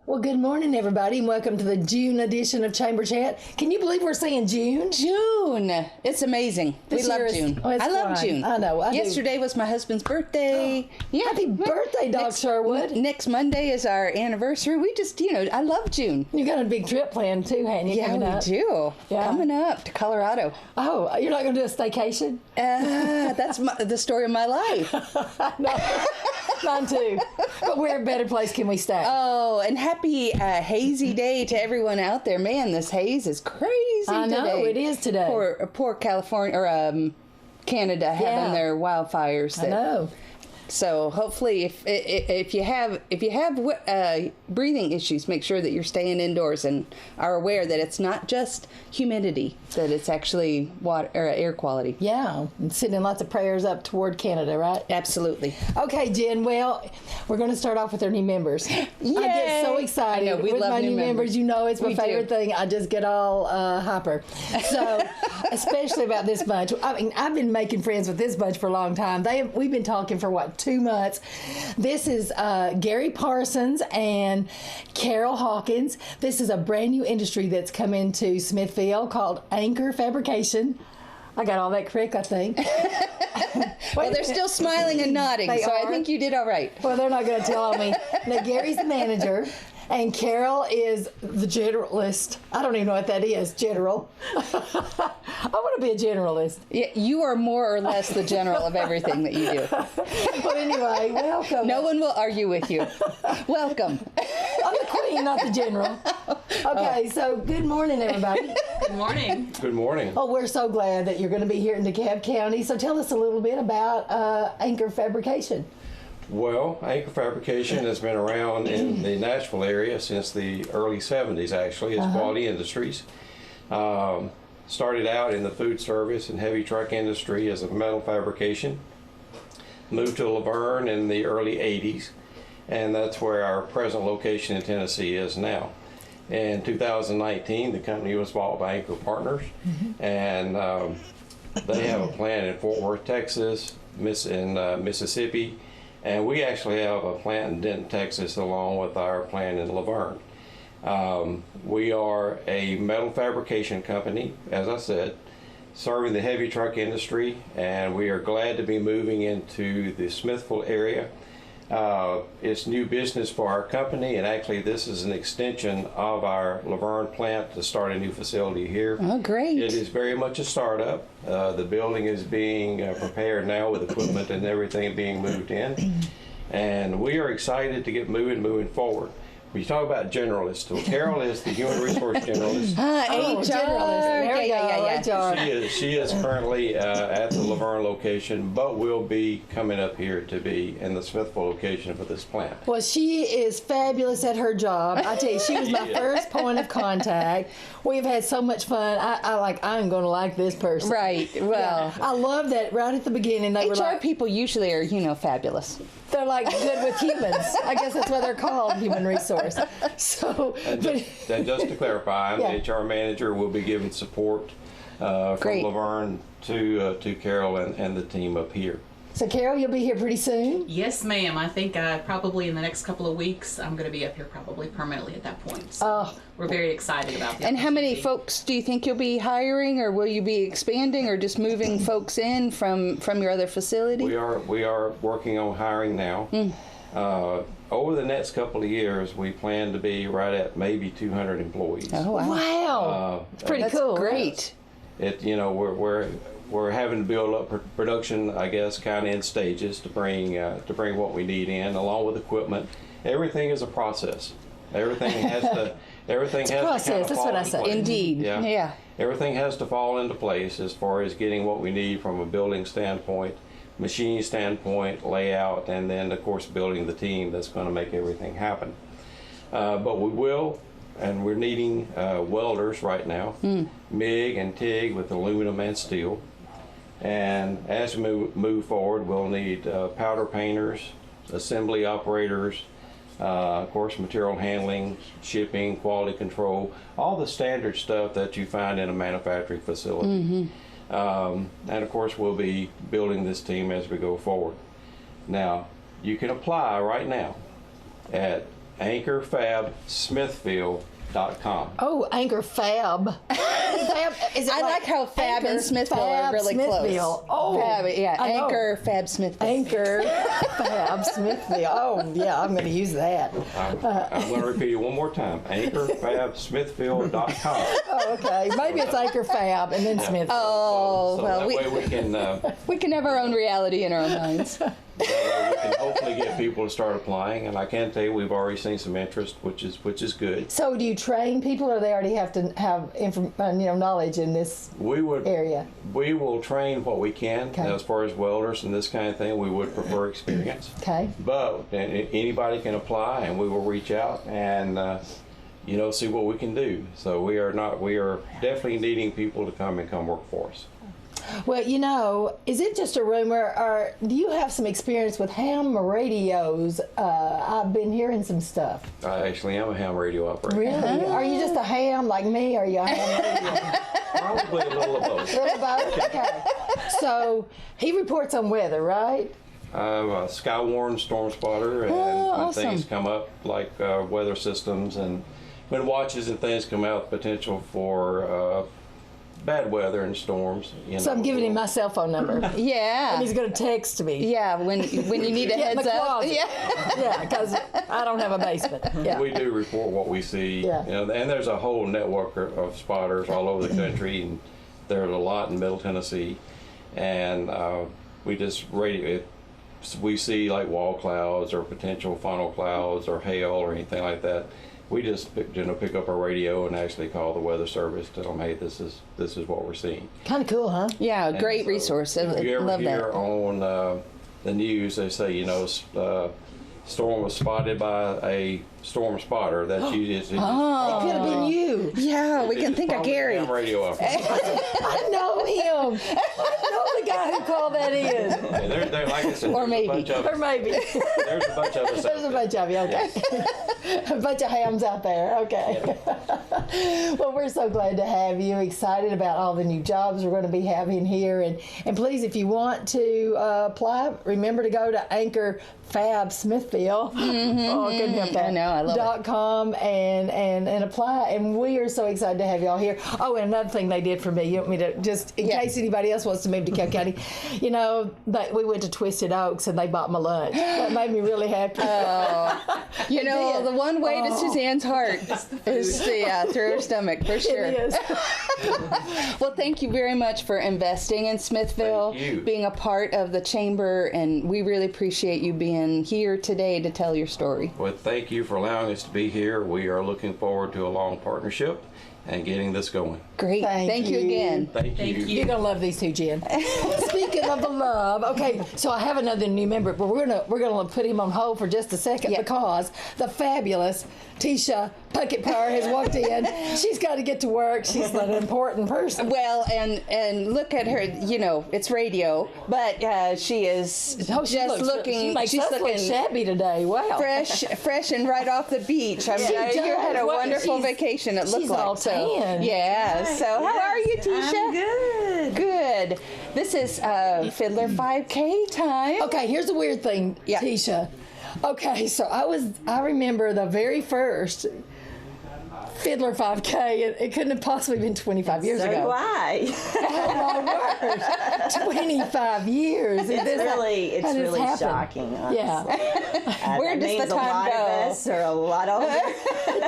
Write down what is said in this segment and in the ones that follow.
Well, good morning, everybody, and welcome to the June edition of Chamber Chat. Can you believe we're saying June? June. It's amazing. We love June. I love June. I know. Yesterday was my husband's birthday. Yeah. Happy birthday, Doc Sherwood. Next Monday is our anniversary. We just, I love June. You got a big trip planned too, haven't you? Yeah, we do. Yeah. Coming up to Colorado. Oh, you're not going to do a staycation? That's the story of my life. No, mine too. But where a better place can we stay? Oh, and happy hazy day to everyone out there. Man, this haze is crazy I know, today. it is today. Poor California, or Canada having their wildfires. I know. So hopefully, if you have breathing issues, make sure that you're staying indoors and are aware that it's not just humidity, that it's actually water or air quality. Yeah, and sending lots of prayers up toward Canada, right? Absolutely. Okay, Jen. Well, we're going to start off with our new members. Yay! I get so excited. I know, we with love my new members. You know, it's my favorite thing. I just get all hyper. So, especially about this bunch. I mean, I've been making friends with this bunch for a long time. We've been talking for 2 months. This is Gary Parsons and Carol Hawkins. This is a brand new industry that's come into Smithfield called Anchor Fabrication. I got all that correct, I think. Well, they're still smiling and nodding, so I think you did all right. Well, they're not going to tell on me. Now, Gary's the manager, and Carol is the generalist. I don't even know what that is, general. I want to be a generalist. Yeah, you are more or less the general of everything that you do. Well, anyway, welcome. No one will argue with you. Welcome. I'm the queen, not the general. Okay, so good morning, everybody. Good morning. Good morning. Oh, we're so glad that you're going to be here in DeKalb County. So tell us a little bit about Anchor Fabrication. Well, Anchor Fabrication has been around in the Nashville area since the early 70s, actually, as Quality Industries. Started out in the food service and heavy truck industry as a metal fabrication. Moved to Laverne in the early 80s, and that's where our present location in Tennessee is now. In 2019, the company was bought by Anchor Partners, and they have a plant in Fort Worth, Texas, Mississippi, and we actually have a plant in Denton, Texas, along with our plant in Laverne. We are a metal fabrication company, as I said, serving the heavy truck industry, and we are glad to be moving into the Smithfield area. It's new business for our company, and actually this is an extension of our Laverne plant to start a new facility here. Oh, great. It is very much a startup. The building is being prepared now with equipment and everything being moved in, and we are excited to get moving forward. When you talk about generalists, well, Carol is the human resource generalist. HR. There we go. HR. She is currently at the Laverne location, but will be coming up here to be in the Smithfield location for this plant. Well, she is fabulous at her job. I tell you, she was my first point of contact. We've had so much fun. I'm going to like this person. Right. Well, I love that right at the beginning they were HR like, people usually are, fabulous. they're like good with humans. I guess that's why they're called human resource. So, And just to clarify, I'm the HR manager. Will be giving support from Great. Laverne to Carol and the team up here. So Carol, you'll be here pretty soon? Yes, ma'am. I think probably in the next couple of weeks, I'm going to be up here probably permanently at that point. So we're very excited about that. And how many folks do you think you'll be hiring, or will you be expanding, or just moving folks in from your other facility? We are working on hiring now. Over the next couple of years, we plan to be right at maybe 200 employees. Oh, wow. Wow. It's pretty cool. Great. We're having to build up production, I guess, kind of in stages to bring what we need in, along with equipment. Everything is a process. Everything has to process. kind of That's fall what I into say. place. Indeed. Yeah. Everything has to fall into place as far as getting what we need from a building standpoint, machine standpoint, layout, and then of course building the team that's going to make everything happen. But we will. And we're needing welders right now, MIG and TIG with aluminum and steel. And as we move forward, we'll need powder painters, assembly operators, of course material handling, shipping, quality control, all the standard stuff that you find in a manufacturing facility. And of course we'll be building this team as we go forward. Now, you can apply right now at anchorfabsmithville.com. Oh, Anchor Fab. Fab is it I like how Fab and Smithville are really Smithville. close. Oh, Fab, yeah, I know. Anchor Fab Smithville. Anchor Fab Smithville. Oh, yeah, I'm going to use that. I'm going to repeat it one more time. anchorfabsmithville.com. Oh, okay. Maybe it's Anchor Fab and then Smithville. Oh, So well, that way we can have our own reality in our own minds. that way we can hopefully get people to start applying. And I can tell you we've already seen some interest, which is good. So do you train people, or they already have to have knowledge in this area? We will train what we can. Okay. As far as welders and this kind of thing. We would prefer experience. Okay. But anybody can apply, and we will reach out and see what we can do. So we are definitely needing people to come work for us. Well, is it just a rumor, or do you have some experience with ham radios? I've been hearing some stuff. I actually am a ham radio operator. Really? Are you just a ham like me, or are you a ham radio? Probably a little of both. A little of both? Okay. So he reports on weather, right? I'm a Skywarn storm spotter, and when awesome. things come up like weather systems and when watches and things come out, potential for bad weather and storms. So I'm giving him my cell phone number. Yeah. And he's going to text me. Yeah, when you need a Get in heads the up. closet. Yeah. Yeah, because I don't have a basement. Yeah. We do report what we see. Yeah. And there's a whole network of spotters all over the country, and there's a lot in Middle Tennessee. And we just radio it. We see like wall clouds or potential funnel clouds or hail or anything like that. We just pick up our radio and actually call the weather service, tell them, hey, this is what we're seeing. Kind of cool, huh? Yeah, great resource. I If you ever love hear that. on the news, they say, storm was spotted by a storm spotter. That's usually It could have been you. Yeah, we can think of Gary. Ham radio operator. I know him. I know the guy who called that in. And they're like I said, Or there's maybe. a bunch of Or us. maybe. There's a bunch of us. There's a bunch of you, okay. A bunch of hams out there, okay. Well, we're so glad to have you. Excited about all the new jobs we're going to be having here. And please, if you want to apply, remember to go to Anchor Fab Smithville. Oh, I couldn't help that. I know, I love it. .com and apply. And we are so excited to have y'all here. Oh, and another thing they did for me, you want me to just, in case anybody else wants to move to DeKalb County, we went to Twisted Oaks and they bought my lunch. That made me really happy. The one way to Suzanne's heart is through her stomach, for sure. It is. Well, thank you very much for investing in Smithville, Thank you. being a part of the chamber, and we really appreciate you being here today to tell your story. Well, thank you for allowing us to be here. We are looking forward to a long partnership and getting this going. Great. Thank you again. Thank you. You're gonna love these two, Jen. Speaking of the love, okay. So I have another new member, but we're gonna put him on hold for just a second because the fabulous Tisha Puckett-Parr has walked in. She's got to get to work. She's an important person. Well, and look at her. It's radio, but she is just looking. She makes she's us look looking shabby today. Wow. fresh and right off the beach. I mean, you had a wonderful vacation. It looked she's like all so. tan. Yeah. So how are you, Tisha? I'm good. Good. This is Fiddler 5K time. Okay, here's the weird thing, Yeah. Tisha. Okay, so I remember the very first Fiddler 5K. It couldn't have possibly been 25 years So ago. do I. Oh my word! 25 years. It's really happened? shocking. Honestly. Yeah. Where that does the means time a lot go? of us are a lot older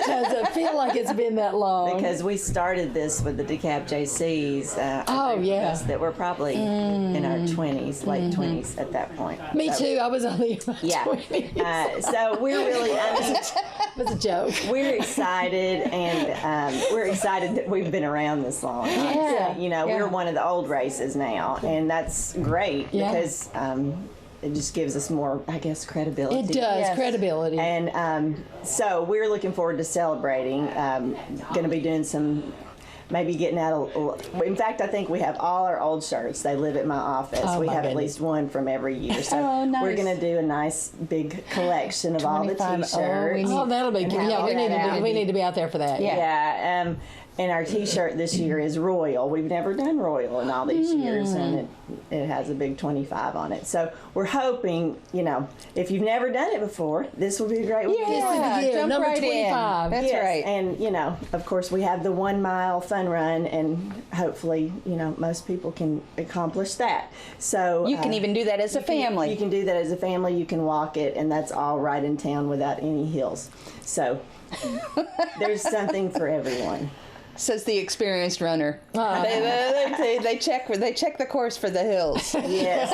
Does it feel like it's been that long? because we started this with the DeKalb JCs. Oh, group of yeah. us that were probably in our 20s, late 20s at that point. Me So, too. I was only in my Yeah. 20s. So we're really, It was a joke. we're excited, and we're excited that we've been around this long. Yeah. We're one of the old races now, and that's great Yeah. because it just gives us more, I guess, credibility. It does. Yes. Credibility. And so we're looking forward to celebrating. Going to be doing some, maybe getting out. In fact, I think we have all our old shirts. They live at my office. Oh, we my have at goodness. least one from every year. So Oh, nice. we're going to do a nice big collection of all the 25. T-shirts. Oh, we need- Oh, that'll be good. And Yeah, have we that need out. to be there for that. Yeah. Yeah, And our T-shirt this year is Royal. We've never done Royal in all these years, and it has a big 25 on it. So we're hoping, if you've never done it before, this will be a great weekend. Yeah, jump number right 25. in. That's Yes, right. and of course, we have the 1 mile fun run, and hopefully, most people can accomplish that. So You can even do that as a family. You can do that as a family. You can walk it, and that's all right in town without any hills. So there's something for everyone. Says the experienced runner. They check the course for the hills. Yes,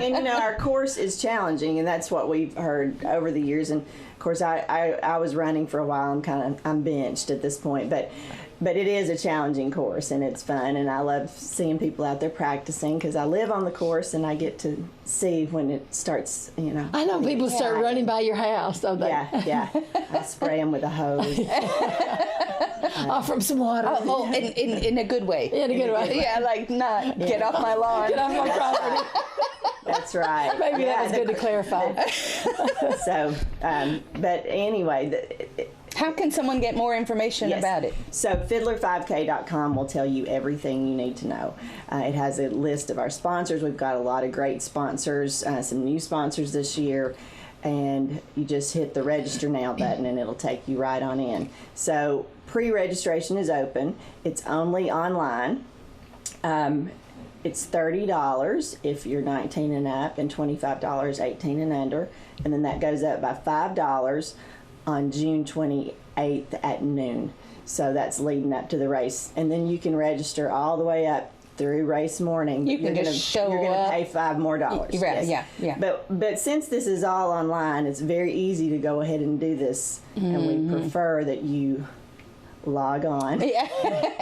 and our course is challenging, and that's what we've heard over the years. And of course, I was running for a while. I'm benched at this point, but it is a challenging course, and it's fun, and I love seeing people out there practicing because I live on the course and I get to see when it starts. I know people start running by your house, don't they? Yeah. I spray them with a hose. Offer them some water. In a good way. In a good way. Yeah, like not get off my lawn. Get off my property. That's right. Maybe that was good to clarify. So, but anyway. How can someone get more information about it? So fiddler5k.com will tell you everything you need to know. It has a list of our sponsors. We've got a lot of great sponsors, some new sponsors this year, and you just hit the register now button and it'll take you right on in. So pre-registration is open. It's only online. It's $30 if you're 19 and up, and $25 18 and under, and then that goes up by $5 on June 28th at noon. So that's leading up to the race. And then you can register all the way up through race morning. You can just show You're going up. to pay $5 more. Right, yes. yeah. But since this is all online, it's very easy to go ahead and do this. And we prefer that you log on. Yeah,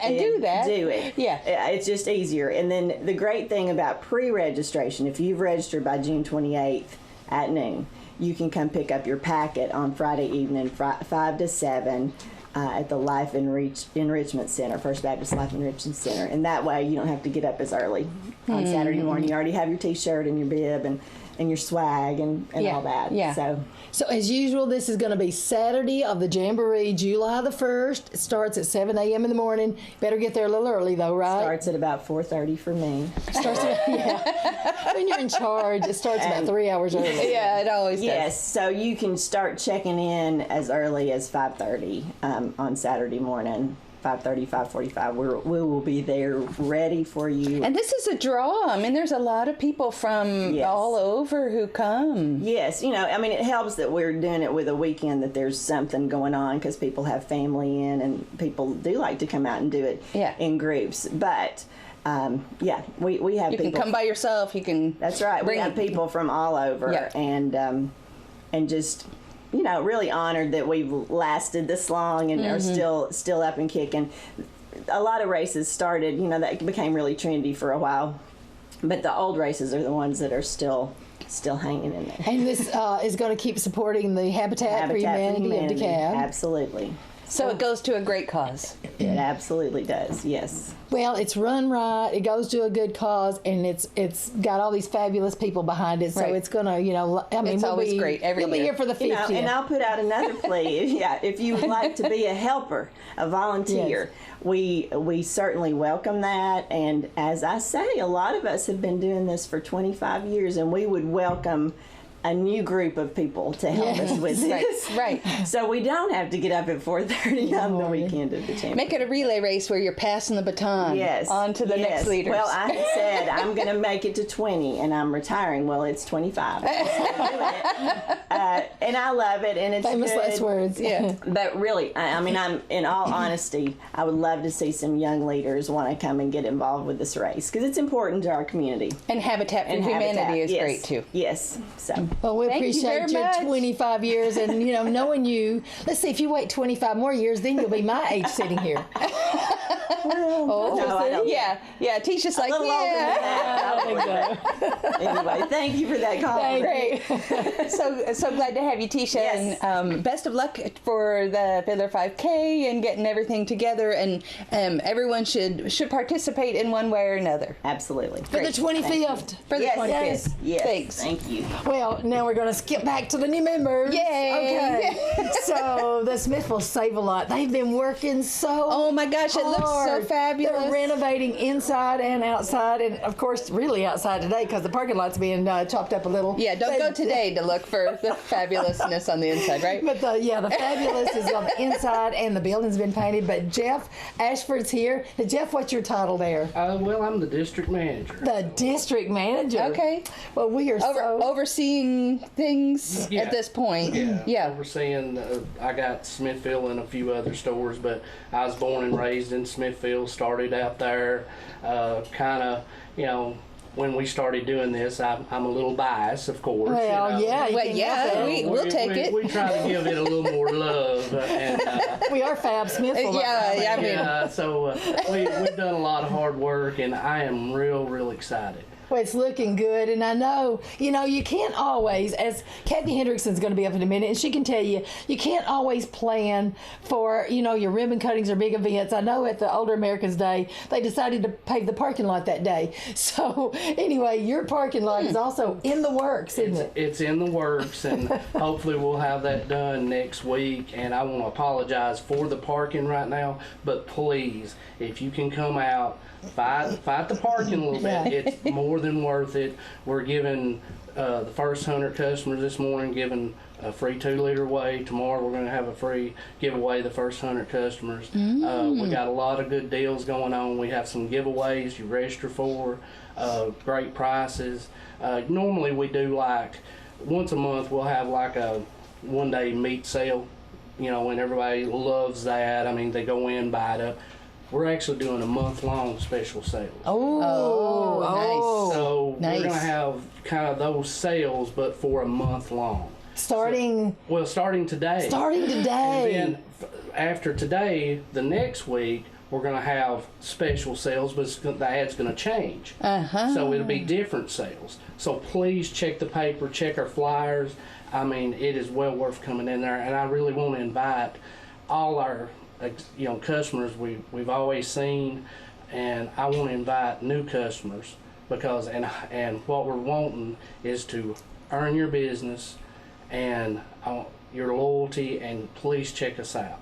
and do that. Do it. Yeah. It's just easier. And then the great thing about pre-registration, if you've registered by June 28th at noon, you can come pick up your packet on Friday evening, 5 to 7, at the Life Enrichment Center, First Baptist Life Enrichment Center. And that way you don't have to get up as early on Saturday morning. You already have your T-shirt and your bib and your swag and all that. Yeah. So as usual, this is going to be Saturday of the Jamboree, July the 1st. It starts at 7 a.m. in the morning. Better get there a little early, though, right? Starts at about 4:30 for me. Starts at, when you're in charge, it starts about 3 hours early. Yeah, it always does. Yes, so you can start checking in as early as 5:30 on Saturday morning. 5:30, 5:45. We will be there ready for you. And this is a draw. I mean, there's a lot of people from all over who come. Yes, it helps that we're doing it with a weekend that there's something going on because people have family in and people do like to come out and do it in groups. But we have people. You can come by yourself. You can. That's right. We have people from all over and just. Really honored that we've lasted this long and are still up and kicking. A lot of races started, that became really trendy for a while, but the old races are the ones that are still hanging in there. And this is going to keep supporting the Habitat for Humanity of DeKalb. Absolutely. So it goes to a great cause. It absolutely does, yes. Well, it's run right. It goes to a good cause, and it's got all these fabulous people behind it. So it's going to, it's always great every We'll be year. here for the 50th. And I'll put out another plea. If you would like to be a helper, a volunteer, we certainly welcome that. And as I say, a lot of us have been doing this for 25 years, and we would welcome a new group of people to help us with this. Right. So we don't have to get up at 4:30 on the weekend of the championship. Make it a relay race where you're passing the baton on to the next leaders. Well, I had said I'm going to make it to 20 and I'm retiring. Well, it's 25. And I love it, and it's famous good. last words. Yeah. But really, I'm in all honesty, I would love to see some young leaders want to come and get involved with this race because it's important to our community. And Habitat for Humanity is great too. Yes. So. Well, we Thank you appreciate very your much. 25 years and, knowing you. Let's see, if you wait 25 more years, then you'll be my age sitting here. Oh, No, I don't. yeah. Tisha's like, A little older than yeah. that. Anyway, thank you for that compliment. Great. So glad to have you, Tisha. Yes. And best of luck for the Fiddler 5K and getting everything together. And everyone should participate in one way or another. Absolutely. For the 25th. For the Yes. 25th. Yes. Thanks. Thank you. Well, now we're going to skip back to the new members. Yay. Okay. So the Smithville Save a Lot, they've been working so Oh my gosh, it looks so hard. fabulous. They're renovating inside and outside, and of course, really outside today because the parking lot's being chopped up a little. Yeah, don't go today to look for the fabulousness on the inside, right? But the fabulous is on the inside, and the building's been painted. But Jeff Ashford's here. Now, Jeff, what's your title there? Well, I'm the district manager. The district manager. Okay. Well, we are Overseeing things Yeah. at this point. Yeah. Overseeing, I got Smithville and a few other stores, but I was born and raised in Smithville, started out there, kind of, when we started doing this, I'm a little biased, of course. Well, yeah. Well, yeah, we'll take it. We try to give it a little more love. And, We are Fab Smithville. Yeah, I mean, so we've done a lot of hard work, and I am real excited. Well, it's looking good, and I know, you can't always, as Kathy Hendrickson's going to be up in a minute, and she can tell you, you can't always plan for, your ribbon cuttings or big events. I know at the Older Americans Day, they decided to pave the parking lot that day. So, anyway, your parking lot is also in the works, isn't it? It's in the works, and hopefully we'll have that done next week. And I want to apologize for the parking right now, but please, if you can come out, fight the parking a little bit. It's more than worth it. We're giving the first 100 customers this morning giving a free 2-liter whey. Tomorrow we're going to have a free giveaway the first 100 customers. We got a lot of good deals going on. We have some giveaways you register for, great prices. Normally we do once a month we'll have a one-day meat sale, and everybody loves that. I mean, they go in, buy it up. We're actually doing a month-long special sales. nice. So Nice. we're going to have kind of those sales, but for a month long. Starting today. today. And then after today, the next week, we're going to have special sales, but the ad's going to change. So it'll be different sales. So please check the paper, check our flyers. I mean, it is well worth coming in there, and I really want to invite all our customers we've always seen, and I want to invite new customers because and what we're wanting is to earn your business and your loyalty, and please check us out.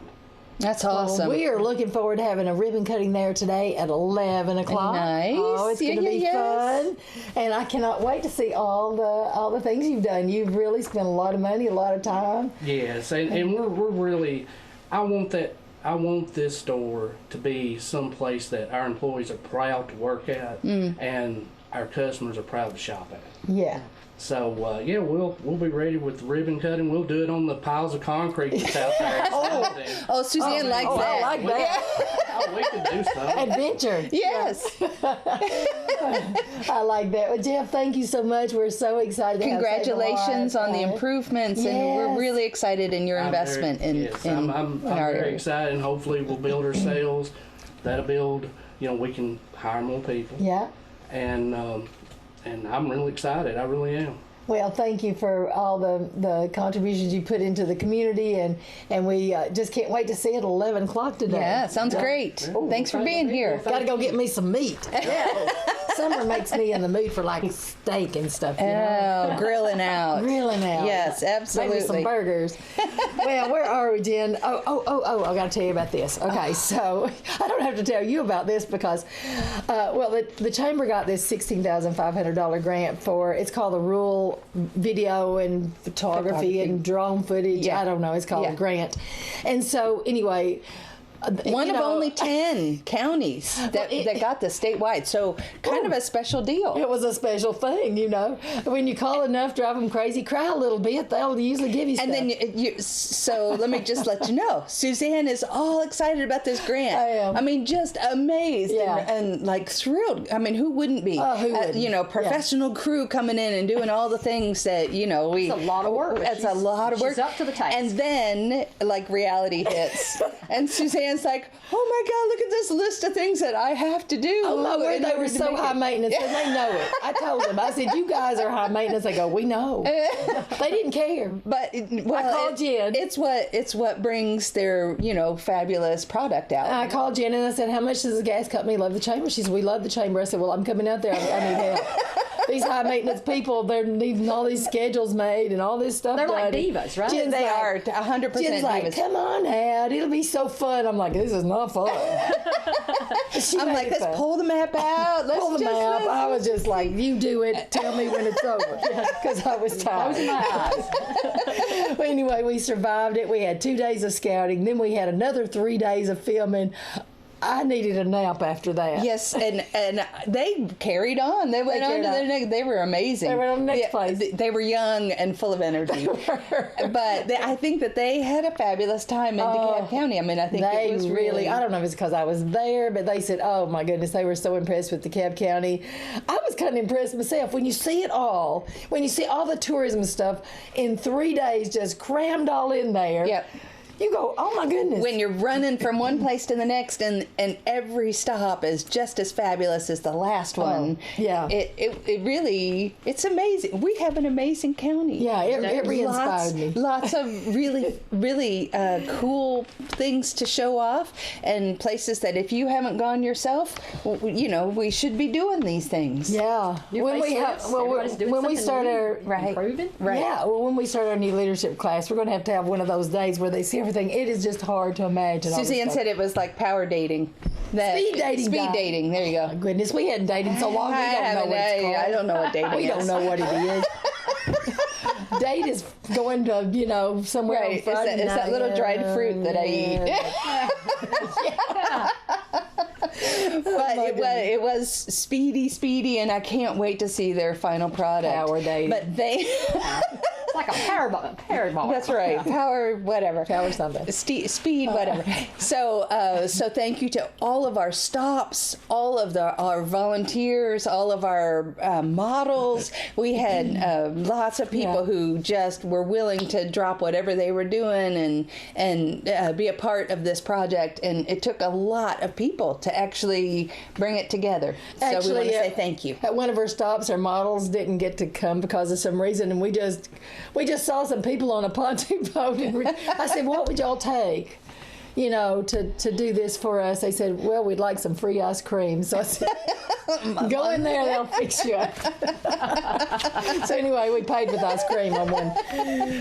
That's awesome. Well, we are looking forward to having a ribbon cutting there today at 11 o'clock. Nice. Oh, it's going to be fun. And I cannot wait to see all the things you've done. You've really spent a lot of money, a lot of time. Yes, and we're really, I want this store to be someplace that our employees are proud to work at and our customers are proud to shop at. Yeah. So we'll be ready with the ribbon cutting. We'll do it on the piles of concrete that's out there. Oh, Suzanne likes that. I like that. We can do something. Adventure. Yes. I like that. Well, Jeff, thank you so much. We're so excited to Congratulations have on the improvements, and we're really excited in your investment in I'm our very area. excited, and hopefully we'll build our sales. That'll build, we can hire more people. Yeah. And I'm really excited. I really am. Well, thank you for all the contributions you put into the community, and we just can't wait to see it at 11 o'clock today. Yeah, sounds great. Thanks for being here. Got to go get me some meat. Yeah. Summer makes me in the mood for steak and stuff. Oh, grilling out. Grilling out. Yes, absolutely. Maybe some burgers. Well, where are we, Jen? Oh, I got to tell you about this. Okay, so I don't have to tell you about this because, the Chamber got this $16,500 grant it's called the Rural Video and Photography and Drone Footage. Yeah. I don't know. It's called a grant. And so, anyway, One of only 10 counties that got this statewide, so kind of a special deal. It was a special thing, When you call enough, drive them crazy, cry a little bit, they'll usually give you stuff. And then so let me just let you know, Suzanne is all excited about this grant. I am. I mean, just amazed and thrilled. I mean, who wouldn't be? Who wouldn't? Professional crew coming in and doing all the things that, It's a lot of work. It's a lot of work. She's up to the task. And then, reality hits. And Suzanne's it's like, oh my God, look at this list of things that I have to do. Oh my word, in they order were to so make high it. maintenance, and they know it. I told them, I said, you guys are high maintenance. They go, we know. They didn't care. But I called Jen. It's what brings their fabulous product out. I called Jen and I said, how much does the gas company love the chamber? She said, we love the chamber. I said, well, I'm coming out there. I need help. These high maintenance people, they're needing all these schedules made and all this stuff They're done. like divas, right? Jen's They like, are 100% Jen's like, divas. come on out. It'll be so fun. I'm like, this is not fun. I'm like, let's pull the map out. Let's pull the just map. let's- I was just like, you do it. Tell me when it's over. Because I was tired. Closing my eyes. Well, anyway, we survived it. We had 2 days of scouting. Then we had another 3 days of filming. I needed a nap after that. Yes, and they carried on. They went on to carried their on. next. They were amazing. They went on the next Yeah, place. They were young and full of energy. But I think that they had a fabulous time in DeKalb County. I mean, I think They it was really, I don't know if it's because I was there, but they said, oh my goodness, they were so impressed with DeKalb County. I was kind of impressed myself. When you see it all, when you see all the tourism stuff in 3 days just crammed all in there. Yep. You go, oh my goodness. when you're running from one place to the next, and every stop is just as fabulous as the last one. yeah. It really, it's amazing. We have an amazing county. Yeah, it re-inspired me. Lots of really, really cool things to show off, and places that if you haven't gone yourself, we should be doing these things. Yeah. When we Everybody's doing when we something start new, our improving. Right. Yeah, well, when we start our new leadership class, we're going to have one of those days where they see everything. It is just hard to imagine. all this Suzanne stuff. said it was like power dating. Speed dating. Speed guy. dating. There you go. Oh, goodness, we hadn't dated so long. We I don't know haven't what it's dated. called. I don't know what dating We is. don't know what it is. Date is going to somewhere on Right. It's Friday that night. little dried fruit that I eat. But it was speedy, and I can't wait to see their final product. Power dating. But they. It's like a power ball. That's right. Power, whatever. Power something. Speed, whatever. So thank you to all of our stops, all of our volunteers, all of our models. We had lots of people who just were willing to drop whatever they were doing and be a part of this project. And it took a lot of people to actually bring it together. So we want to say thank you. At one of our stops, our models didn't get to come because of some reason, and we just saw some people on a pontoon boat. And I said, "What would y'all take, to do this for us?" They said, "Well, we'd like some free ice cream." So I said, "Go in there, they'll fix you up." So anyway, we paid with ice cream on one.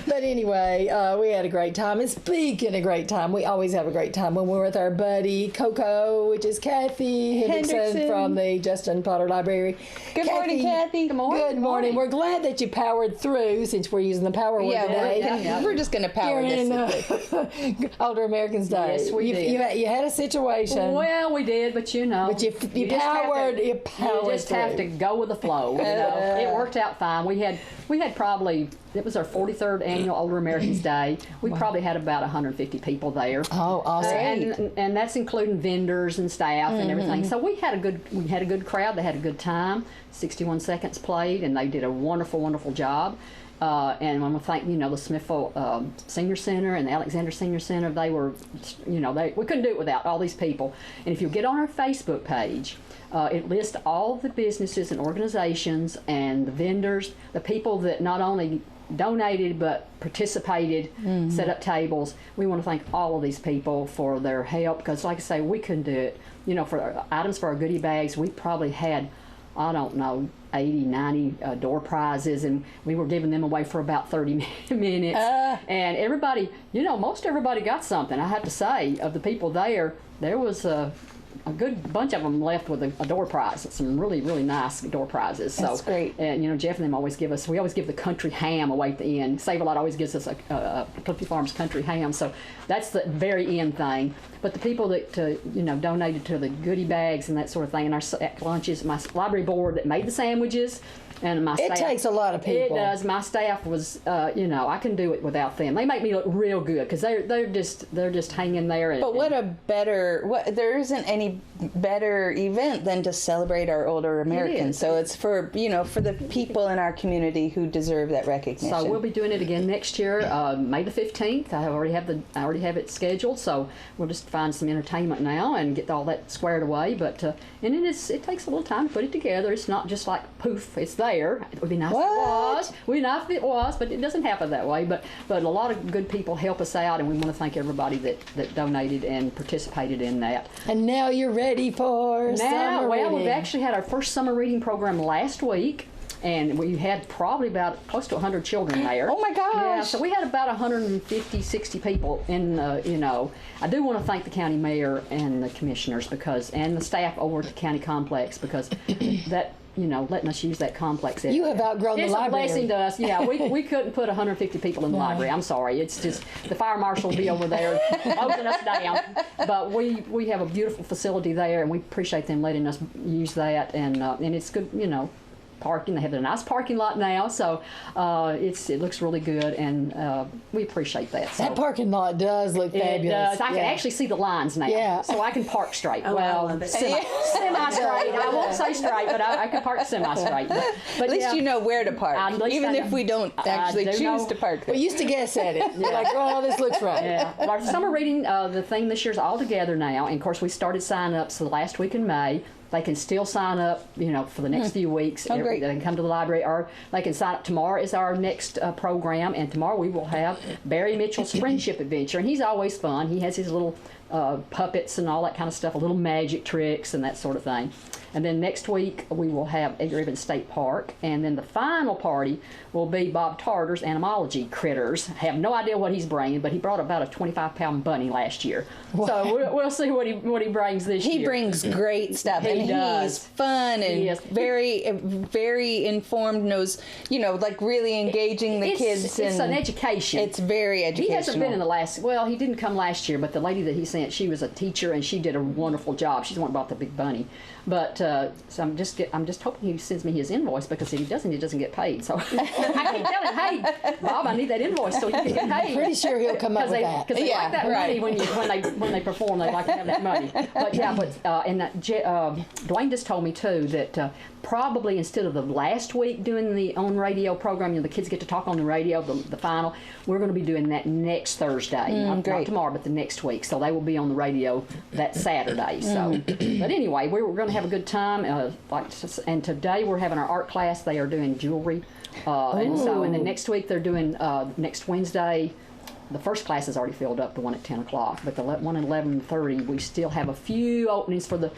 But anyway, we had a great time. And speaking of great time, we always have a great time when we're with our buddy Coco, which is Kathy Hendrickson from the Justin Potter Library. Good morning, Kathy. Good morning. Good morning. We're glad that you powered through, since we're using the power word today. We're just going to power During this. Older Americans Day. Yes, we did. You had a situation. Well, we did, but you But you just have powered. to- You powered You just have to through. go with the flow. It worked out fine. We had probably, it was our 43rd annual Older Americans Day. We probably had about 150 people there. Oh, awesome. And that's including vendors and staff and everything. So we had a good crowd. They had a good time. 61 Seconds played, and they did a wonderful, wonderful job. And I want to thank, the Smithville Senior Center and the Alexander Senior Center. They were, we couldn't do it without all these people. And if you get on our Facebook page, it lists all the businesses and organizations and the vendors, the people that not only donated but participated, set up tables. We want to thank all of these people for their help, because like I say, we couldn't do it. For items for our goodie bags, we probably had, I don't know, 80, 90 door prizes, and we were giving them away for about 30 minutes. And everybody, most everybody got something. I have to say, of the people there was a good bunch of them left with a door prize. Some really, really nice door prizes. That's great. And Jeff and them always give us, we always give the country ham away at the end. Save-A-Lot always gives us a Clifty Farms country ham. So that's the very end thing. But the people that donated to the goodie bags and that sort of thing, and our sack lunches, my library board that made the sandwiches, and my staff. It takes a lot of people. It does. My staff was, I can do it without them. They make me look real good, because they're just hanging there. But there isn't any any better event than to celebrate our older Americans. So it's for, for the people in our community who deserve that recognition. So we'll be doing it again next year, May the 15th. I already have it scheduled, so we'll just find some entertainment now and get all that squared away. But and then it takes a little time to put it together. It's not just like poof, it's there. It would be nice if it was. It would be nice if it was, but it doesn't happen that way. But a lot of good people help us out, and we want to thank everybody that donated and participated in that. And now you're ready for summer reading. We've actually had our first summer reading program last week, and we had probably about close to 100 children there. Oh my gosh! Yeah, so we had about 150, 60 people in. I do want to thank the county mayor and the commissioners and the staff over at the county complex, because that. Letting us use that complex. You have outgrown the library. It's a blessing to us. Yeah, we couldn't put 150 people in the library. I'm sorry. It's just the fire marshal will be over there closing us down. But we have a beautiful facility there, and we appreciate them letting us use that. And it's good, parking. They have a nice parking lot now, so it looks really good, and we appreciate that. So. That parking lot does look fabulous. It does. I can actually see the lines now, so I can park straight. Oh, well, I love it. semi-straight. I won't say straight, but I can park semi-straight. But at least you know where to park, even if we don't actually choose to park there. We used to guess at it. Like, oh, this looks right. Yeah. Well, our summer reading, the thing this year is all together now, and of course we started signing up the last week in May. They can still sign up, for the next few weeks. Oh, great. They can come to the library, or they can sign up. Tomorrow is our next program, and tomorrow we will have Barry Mitchell's Friendship Adventure, and he's always fun. He has his little puppets and all that kind of stuff, little magic tricks and that sort of thing. And then next week we will have Edgar Evans State Park, and then the final party will be Bob Tarter's Animology Critters. I have no idea what he's bringing, but he brought about a 25-pound bunny last year. What? So we'll see what he brings this year. He brings great stuff, and he's fun and very, very informed. Knows, like really engaging the kids. It's an education. It's very educational. He hasn't been in the last. Well, he didn't come last year, but the lady that he sent, she was a teacher, and she did a wonderful job. She's the one who bought the big bunny. But so I'm just hoping he sends me his invoice, because if he doesn't get paid. So I keep telling him, hey, Bob, I need that invoice so you can get paid. Pretty sure he'll come up with that. Because they like that money when they perform. They like to have that money. But Dwayne just told me too that probably instead of the last week doing the on radio program, the kids get to talk on the radio, the final, we're going to be doing that next Thursday. Not tomorrow, but the next week. So they will be on the radio that Saturday. So, but anyway, we're going to have a good time. And today we're having our art class. They are doing jewelry, and then next week they're doing next Wednesday. The first class is already filled up, the one at 10 o'clock, but the one at 11:30, we still have a few openings for the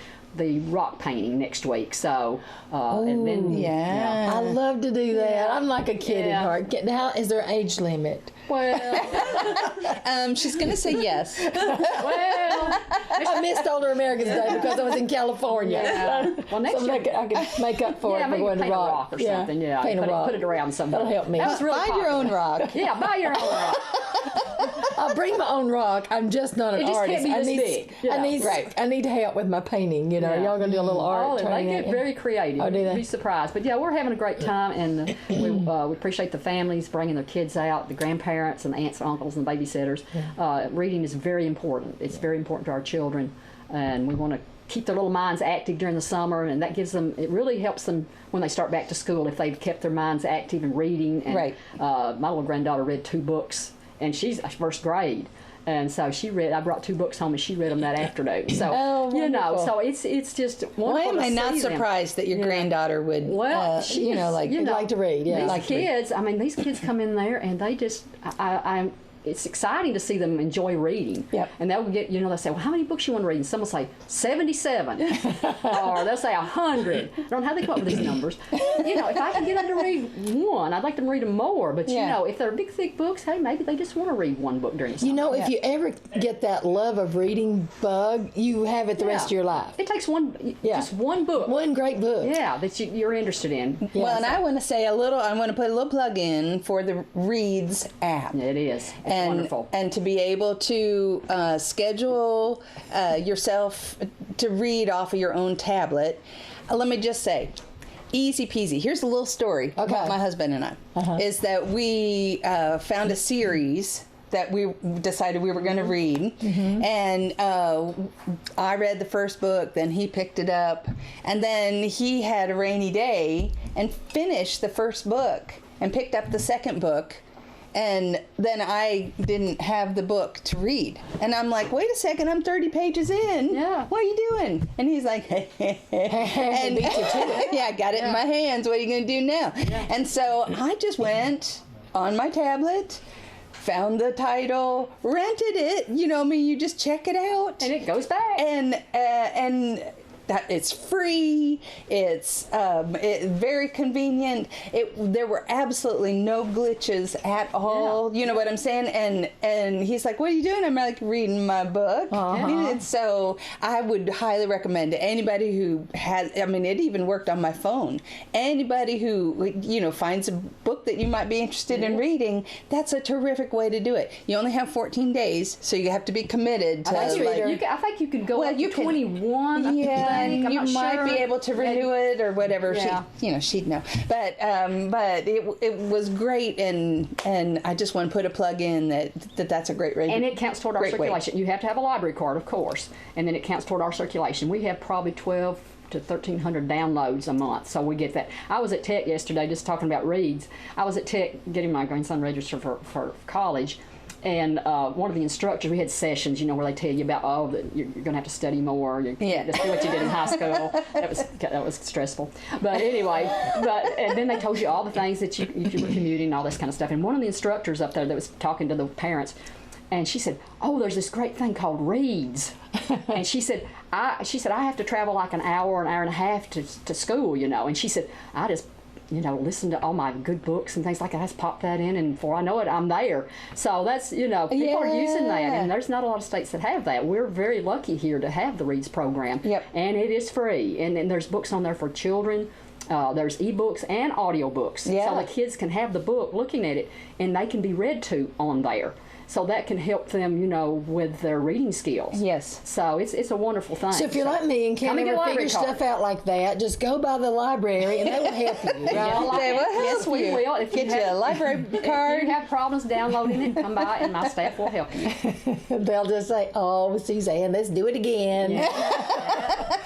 rock painting next week. So, and then I love to do that. I'm like a kid at heart. Now, is there an age limit? Well, she's going to say yes. Well, I missed Older Americans Day because I was in California. Yeah. Well, next year I can make up for it by maybe going to paint rock. A rock or something. Yeah, paint a rock. Put it around somewhere. That'll help me. That was really Find popular. your own rock. Yeah, buy your own rock. I'll bring my own rock. I'm just not an It just artist. can't be this big. I need help with my painting. Y'all gonna do a little art. They get very creative. Oh, do they? You'd be surprised. But yeah, we're having a great time, and we appreciate the families bringing their kids out, the grandparents and the aunts and uncles and the babysitters. Reading is very important. It's very important to our children, and we want to keep their little minds active during the summer, and that gives them, it really helps them when they start back to school if they've kept their minds active and reading. And, my little granddaughter read 2 books, and she's first grade. And so I brought 2 books home, and she read them that afternoon. So, so it's just wonderful. Why am I to not see surprised that your granddaughter would, like to read? Yeah, these kids, these kids come in there, and they just, it's exciting to see them enjoy reading. Yep. And they'll get, they'll say, well, how many books you want to read? And some will say 77, or they'll say 100. I don't know how they come up with these numbers. If I can get them to read one, I'd like them to read them more. But if they're big, thick books, hey, maybe they just want to read one book during the summer. If you ever get that love of reading bug, you have it the rest of your life. It takes just one book. One great book. Yeah, that you're interested in. Yeah, well, and I want to say I want to put a little plug in for the Reads app. It is. It's wonderful. And to be able to schedule yourself to read off of your own tablet, let me just say, easy peasy. Here's a little story about my husband and I. Is that we found a series that we decided we were going to read. And I read the first book, then he picked it up, and then he had a rainy day and finished the first book and picked up the second book. And then I didn't have the book to read. And I'm like, wait a second, I'm 30 pages in. Yeah. What are you doing? And he's like, and yeah, I got it in my hands. What are you going to do now? Yeah. And so I just went on my tablet, found the title, rented it. You know, I mean, you just check it out. And it goes back. And that it's free. It's very convenient. There were absolutely no glitches at all. Yeah. You know what I'm saying? And he's like, "What are you doing?" I'm like, "Reading my book." And so I would highly recommend to anybody who has. I mean, it even worked on my phone. Anybody who finds a book that you might be interested in reading, that's a terrific way to do it. You only have 14 days, so you have to be committed to. I think you could go up to 21. Yeah. And you might sure. be able to renew it or whatever. Yeah. She'd know. But it was great, and I just want to put a plug in that's a great rate. And it counts toward our circulation. Way. You have to have a library card, of course, and then it counts toward our circulation. We have probably 12 to 1,300 downloads a month, so we get that. I was at Tech yesterday just talking about reads. I was at Tech getting my grandson registered for college. And one of the instructors, we had sessions, where they tell you about, you're going to have to study more. You can't just do what you did in high school. That was stressful. But anyway, and then they told you all the things that you were commuting, all this kind of stuff. And one of the instructors up there that was talking to the parents, and she said, "Oh, there's this great thing called Reads." And she said, I have to travel like an hour and a half to school, And she said, I just listen to all my good books and things like that. I just pop that in, and before I know it, I'm there. So that's, people are using that, and there's not a lot of states that have that. We're very lucky here to have the Reads program. Yep. And it is free, and there's books on there for children. There's ebooks and audiobooks. Yeah. So the kids can have the book looking at it, and they can be read to on there. So that can help them, with their reading skills. Yes. So it's a wonderful thing. So if you're like me and can't ever figure stuff out like that, just go by the library and they will help you. Right? They will help Yes, we will. If Get you a library card. If you have problems downloading it, come by and my staff will help you. They'll just say, "Oh, Suzanne, let's do it again."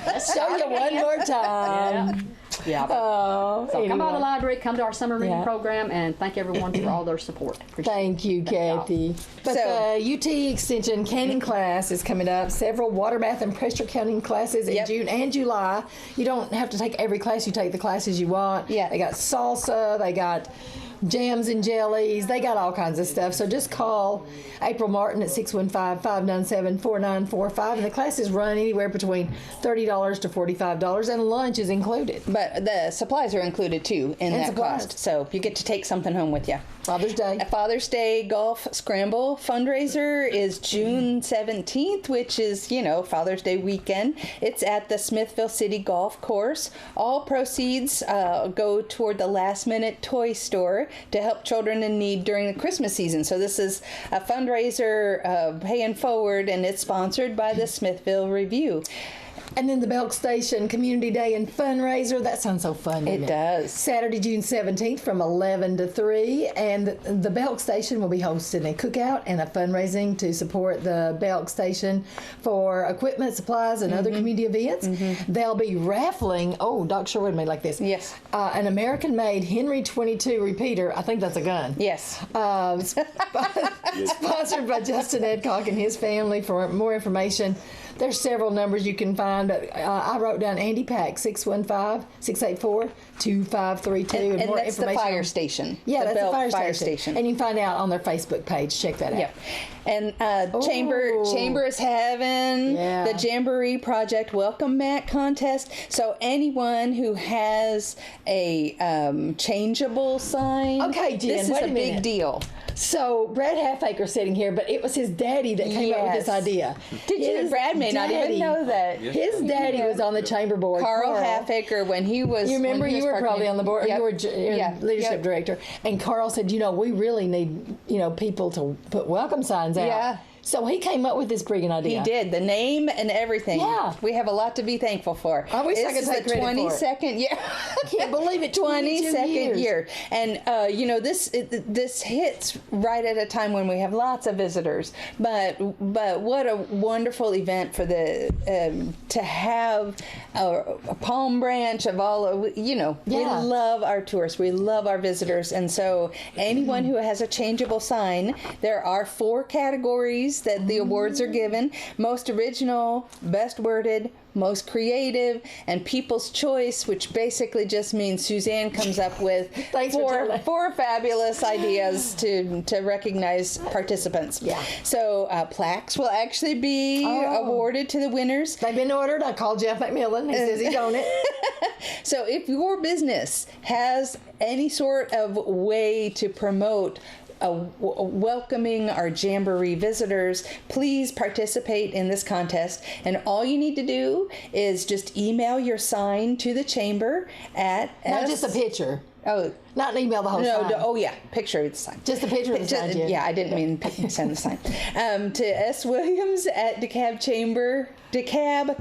Let's show you one more time. Yeah. So come by the library, come to our summer reading program, and thank everyone for all their support. Thank you, Kathy. But the UT Extension canning class is coming up. Several water, bath, and pressure counting classes in June and July. You don't have to take every class. You take the classes you want. Yeah. They got salsa. They got jams and jellies. They got all kinds of stuff. So just call April Martin at 615-597-4945. And the classes run anywhere between $30 to $45, and lunch is included. But the supplies are included too in that cost. So you get to take something home with you. Father's Day. A Father's Day Golf Scramble fundraiser is June 17th, which is, Father's Day weekend. It's at the Smithville City Golf Course. All proceeds go toward the Last Minute Toy Store to help children in need during the Christmas season. So this is a fundraiser paying forward, and it's sponsored by the Smithville Review. And then the Belk Station Community Day and Fundraiser. That sounds so fun, doesn't It does. Saturday, June 17th from 11 to 3. And the Belk Station will be hosting a cookout and a fundraising to support the Belk Station for equipment, supplies, and other community events. They'll be raffling, Doc Sherwood made like this. Yes. An American-made Henry 22 repeater. I think that's a gun. Yes. Sponsored by Justin Edcock and his family. For more information, there's several numbers you can find, but I wrote down Andy Pack, 615-684-2532. And more that's information the fire station. Yeah, the that's Belk the fire station. And you can find out on their Facebook page. Check that out. Yeah. And Chamber is having the Jamboree Project Welcome Mat contest. So anyone who has a changeable sign, Okay, Jen, this is wait a a minute. big deal. So Brad Halfaker's sitting here, but it was his daddy that came up with this idea. Did you? Brad may not even know that. His daddy was on the chamber board. Carl Halfaker, when he was. You remember when he you was were probably on the board. Yep. You were leadership director. And Carl said, we really need, people to put welcome signs out. Yeah. So he came up with this brilliant idea. He did, the name and everything. Yeah. We have a lot to be thankful for. I wish I could take credit for it. 22nd year. I can't believe it. 22nd year. And, this hits right at a time when we have lots of visitors. But what a wonderful event for the to have a palm branch of all of, we love our tourists, we love our visitors, and so anyone who has a changeable sign, there are 4 categories that the awards are given: most original, best worded, most creative, and people's choice, which basically just means Suzanne comes up with four fabulous ideas to recognize participants. Yeah. So plaques will actually be awarded to the winners. They've been ordered. I called Jeff McMillan. He says he's on it. So if your business has any sort of way to promote welcoming our Jamboree visitors, please participate in this contest. And all you need to do is just email your sign to the chamber at Not just a picture. Oh, not an email the whole sign. Picture of the sign. Just a picture of the sign, Jen. Yeah, I didn't mean send the sign. To S. Williams at DeKalb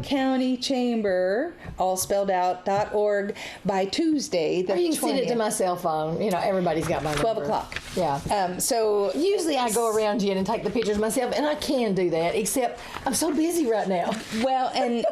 County Chamber, all spelled out, .org by Tuesday the 20th. Or you can send it to my cell phone. Everybody's got my number. 12 o'clock. Yeah. So usually I go around, Jen, and take the pictures myself, and I can do that, except I'm so busy right now. Well, and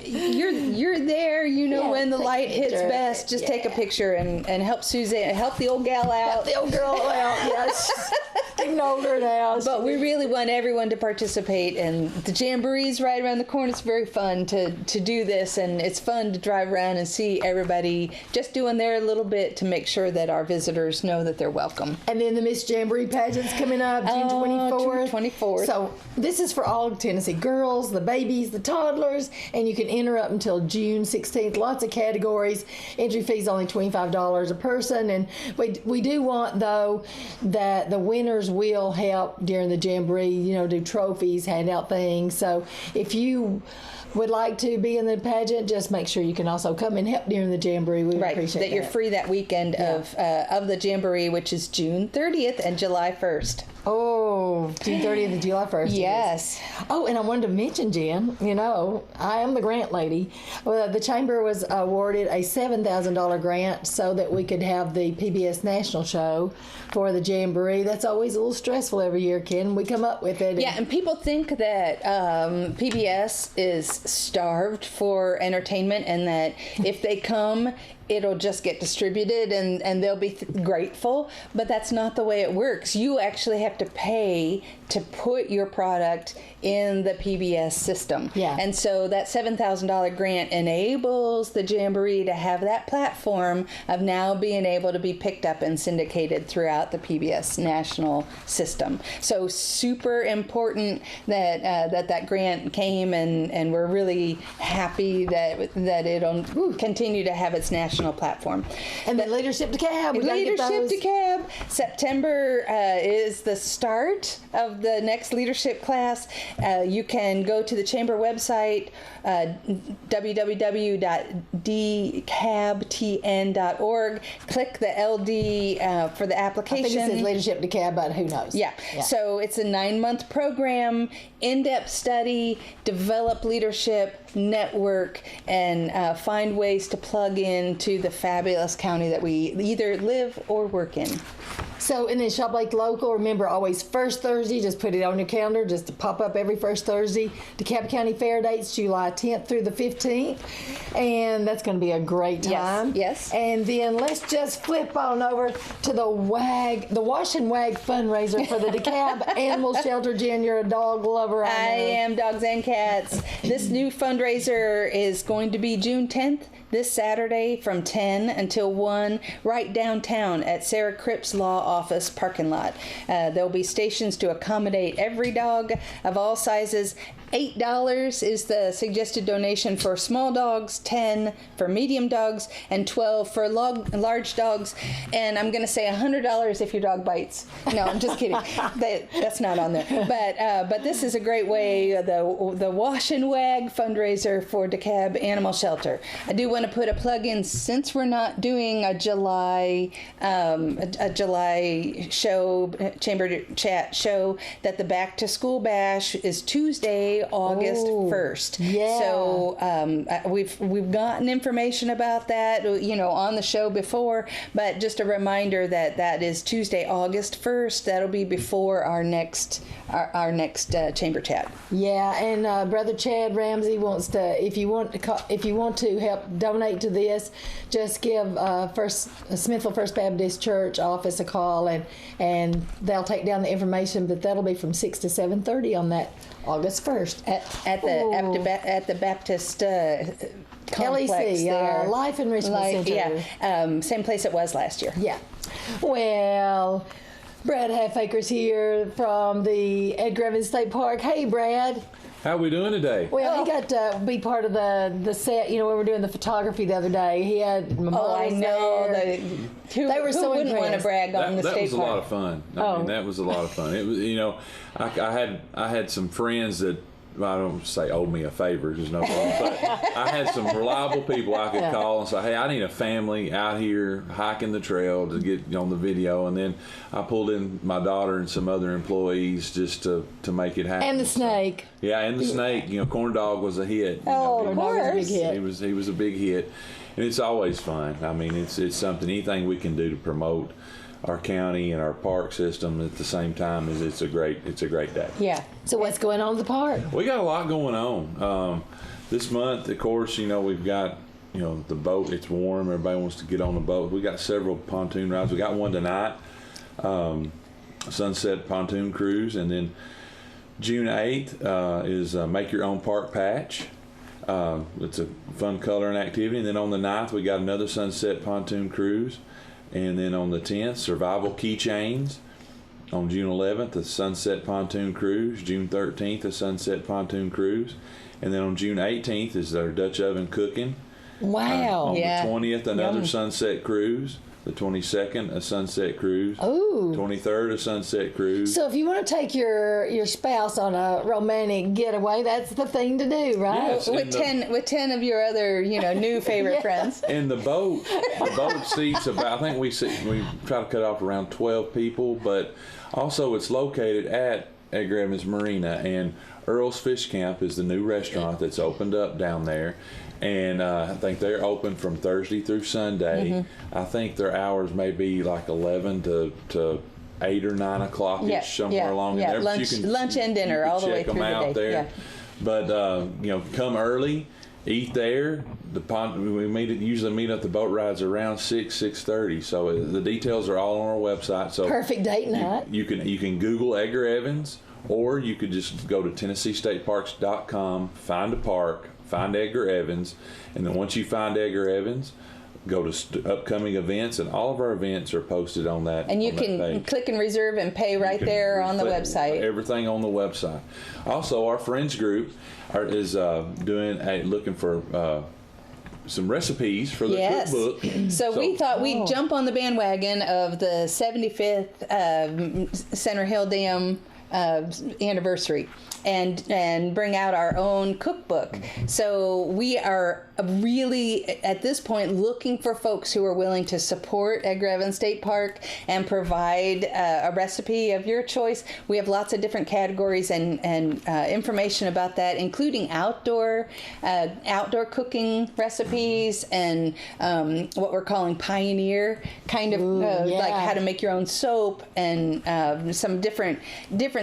you're there, when the light hits best. Just take a picture and help Suzanne, help the old gal out. Help the old girl out, yes. Getting older now. But we really want everyone to participate, and the Jamboree's right around the corner. It's very fun to do this, and it's fun to drive around and see everybody just doing their little bit to make sure that our visitors know that they're welcome. And then the Miss Jamboree pageant's coming up June 24th. 24th. So this is for all Tennessee girls, the babies, the toddlers, and you can enter up until June 16th. Lots of categories. Entry fee's only $25 a person, and we do want, though, that the winners will help during the Jamboree, do trophies, hand out things. So if you would like to be in the pageant, just make sure you can also come and help during the Jamboree. We appreciate that. You're free that weekend of the Jamboree, which is June 30th and July 1st. Oh, June 30th and July 1st. Yes. Oh, and I wanted to mention, Jen, I am the grant lady. Well, the Chamber was awarded a $7,000 grant so that we could have the PBS National Show for the Jamboree. That's always a little stressful every year, Ken. We come up with it. Yeah, and people think that PBS is starved for entertainment, and that if they come, it'll just get distributed and they'll be grateful, but that's not the way it works. You actually have to pay to put your product in the PBS system. Yeah. And so that $7,000 grant enables the Jamboree to have that platform of now being able to be picked up and syndicated throughout the PBS national system. So super important that that grant came, and we're really happy that it'll continue to have its national platform. And the Leadership DeKalb. Leadership DeKalb. September is the start of the next leadership class. You can go to the Chamber website, www.dekabtn.org. Click the LD for the application. I think it says Leadership DeKalb, but who knows? Yeah. So it's a 9-month program, in-depth study, develop leadership, network, and find ways to plug into the fabulous county that we either live or work in. So, and then Shop Lake Local, remember, always first Thursday, just put it on your calendar, just to pop up every first Thursday. DeKalb County Fair dates July 10th through the 15th, and that's going to be a great time. Yes. And then let's just flip on over to the Wash and Wag fundraiser for the DeKalb Animal Shelter. Jen, you're a dog lover. I am, dogs and cats. This new fundraiser is going to be June 10th. This Saturday from 10 until 1, right downtown at Sarah Cripp's Law Office parking lot. There'll be stations to accommodate every dog of all sizes. $8 is the suggested donation for small dogs, 10 for medium dogs, and 12 for large dogs. And I'm going to say $100 if your dog bites. No, I'm just kidding. That's not on there. But this is a great way, the Wash and Wag fundraiser for DeKalb Animal Shelter. I do want to put a plug in, since we're not doing a July show, Chamber Chat show, that the Back to School Bash is Tuesday, Tuesday, August 1st. Yeah. So we've gotten information about that, on the show before, but just a reminder that is Tuesday, August 1st. That'll be before our next chamber chat. Yeah, and Brother Chad Ramsey wants to. If you want to help donate to this, just give Smithville First Baptist Church office a call, and they'll take down the information. But that'll be from 6 to 7:30 on that August 1st at the Baptist. Complex LEC, there. Life Enrichment Center. Yeah, same place it was last year. Yeah. Well, Brad Halfacre's here from the Edgar Evans State Park. Hey, Brad. How we doing today? Well, he got to be part of the set. When we were doing the photography the other day, he had models I know. there. They were so wouldn't want to impressed. brag on the That state was a park. lot of fun. I mean, that was a lot of fun. It was, I had some friends that, I don't say owed me a favor, there's no problem, but I had some reliable people I could call and say, hey, I need a family out here hiking the trail to get on the video, and then I pulled in my daughter and some other employees just to make it happen. And the snake. Yeah, and the snake. Corn Dog was a hit. Corn Dog was a big hit. He was a big hit, and it's always fun. I mean, it's something, anything we can do to promote our county and our park system at the same time is it's a great day. Yeah. So what's going on at the park? We got a lot going on. This month, of course, we've got, the boat. It's warm. Everybody wants to get on the boat. We got several pontoon rides. We got one tonight, Sunset Pontoon Cruise, and then June 8th is Make Your Own Park Patch. It's a fun coloring activity. And then on the 9th, we got another Sunset Pontoon Cruise. And then on the 10th, Survival Keychains. On June 11th, the Sunset Pontoon Cruise. June 13th, the Sunset Pontoon Cruise. And then on June 18th is our Dutch Oven Cooking. Wow. On Yeah. the 20th, another Yum. Sunset Cruise. The 22nd, a Sunset Cruise. Ooh. 23rd, a Sunset Cruise. So if you want to take your spouse on a romantic getaway, that's the thing to do, right? Yes. With And 10 of your other, new favorite friends. And the boat seats about, I think we try to cut off around 12 people, but also it's located at Edgar Evans Marina, and Earl's Fish Camp is the new restaurant that's opened up down there. And I think they're open from Thursday through Sunday. Mm-hmm. I think their hours may be like 11 to 8 or 9 o'clock Yeah, somewhere along in there. But lunch and dinner you can all the way check them through the out day. there. Yeah. But come early, eat there. We usually meet up the boat rides around 6:30. So the details are all on our website. So Perfect date night. you can Google Edgar Evans, or you could just go to TennesseeStateParks.com, find a park, find Edgar Evans, and then once you find Edgar Evans, go to upcoming events, and all of our events are posted on that. And you on that can page. click and reserve and pay right there on the website. Everything on the website. Also, our friends group is looking for some recipes for the cookbook. So we thought we'd jump on the bandwagon of the 75th Center Hill Dam anniversary and bring out our own cookbook. So we are really at this point looking for folks who are willing to support Edgar Evans State Park and provide a recipe of your choice. We have lots of different categories and information about that, including outdoor cooking recipes and what we're calling pioneer kind of like how to make your own soap and some different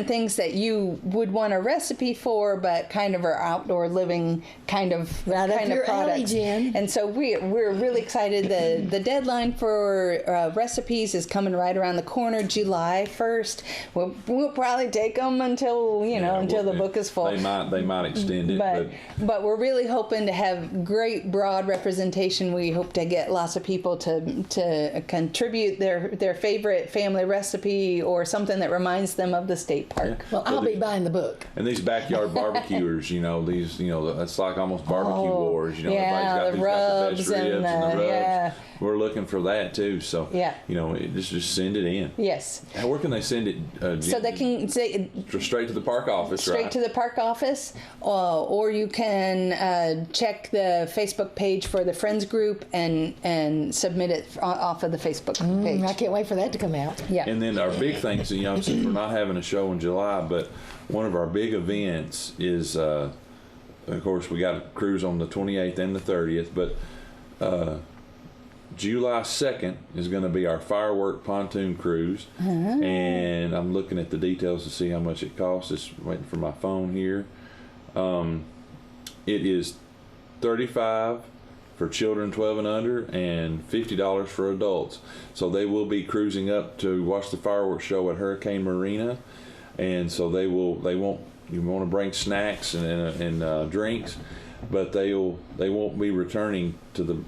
things that you would want a recipe for, but kind of are outdoor living kind of products. And so we're really excited. The deadline for recipes is coming right around the corner, July 1st. We'll probably take them until until the book is full. They might extend it, but we're really hoping to have great broad representation. We hope to get lots of people to contribute their favorite family recipe or something that reminds them of the state park. Well, I'll be buying the book. And these backyard barbecuers, it's like almost barbecue wars. Everybody's got the best ribs and the rubs. Yeah. We're looking for that too. So just send it in. Yes. And where can they send it? So they can say straight to the park office, straight to the park office, or you can check the Facebook page for the Friends group and submit it off of the Facebook page. I can't wait for that to come out. Yeah. And then our big thing is, since we're not having a show in July, but one of our big events is, of course, we got a cruise on the 28th and the 30th, but July 2nd is going to be our firework pontoon cruise, and I'm looking at the details to see how much it costs. Just waiting for my phone here. It is $35 for children 12 and under, and $50 for adults. So they will be cruising up to watch the fireworks show at Hurricane Marina, and so they won't. You want to bring snacks and drinks, but they won't be returning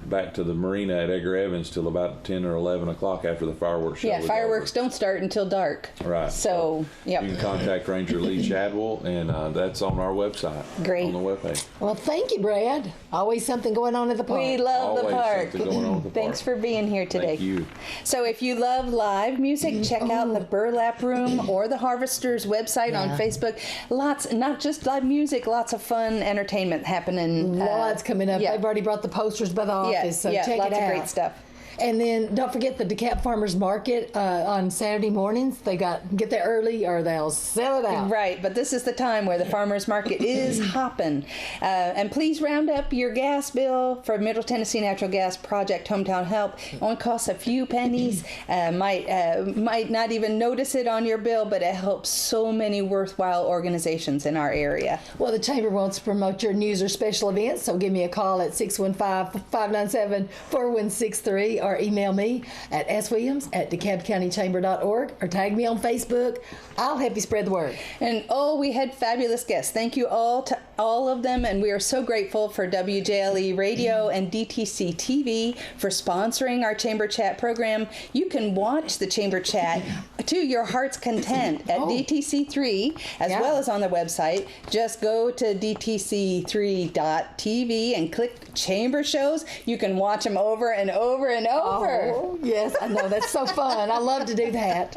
back to the marina at Edgar Evans till about 10 or 11 o'clock after the fireworks show. Yeah, fireworks don't start until dark. Right. So, yep. You can contact Ranger Lee Chadwell, and that's on our website. Great. On the webpage. Well, thank you, Brad. Always something going on at the park. We love the Always park. something going on at the Thanks park. for being here today. Thank you. So if you love live music, check out the Burlap Room or the Harvesters website on Facebook. Lots, not just live music, lots of fun entertainment happening. Lots coming up. Yeah. They've already brought the posters by the office, so yeah, check lots it out. of great stuff. And then don't forget the DeKalb Farmers Market on Saturday mornings. They get there early or they'll sell it out. Right, but this is the time where the farmers market is hopping. And please round up your gas bill for Middle Tennessee Natural Gas Project Hometown Help. It only costs a few pennies. Might not even notice it on your bill, but it helps so many worthwhile organizations in our area. Well, the Chamber wants to promote your news or special events, so give me a call at 615-597-4163 or email me at swilliams@DeKalbCountyChamber.org or tag me on Facebook. I'll help you spread the word. And we had fabulous guests. Thank you all to all of them, and we are so grateful for WJLE Radio and DTC TV for sponsoring our Chamber Chat program. You can watch the Chamber Chat to your heart's content at DTC3 as well as on the website. Just go to DTC3.tv and click Chamber Shows. You can watch them over and over and over. Oh, yes, I know. That's so fun. I love to do that.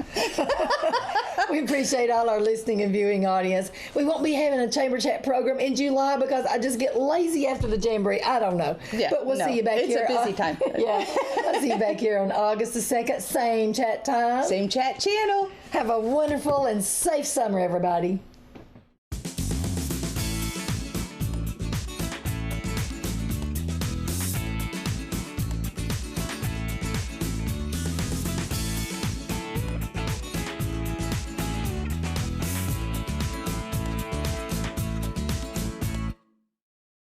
We appreciate all our listening and viewing audience. We won't be having a Chamber Chat program in July because I just get lazy after the Jamboree. I don't know. Yeah, but we'll see you back here. It's a busy time. Yeah. I'll see you back here on August the 2nd. Same chat time. Same chat channel. Have a wonderful and safe summer, everybody.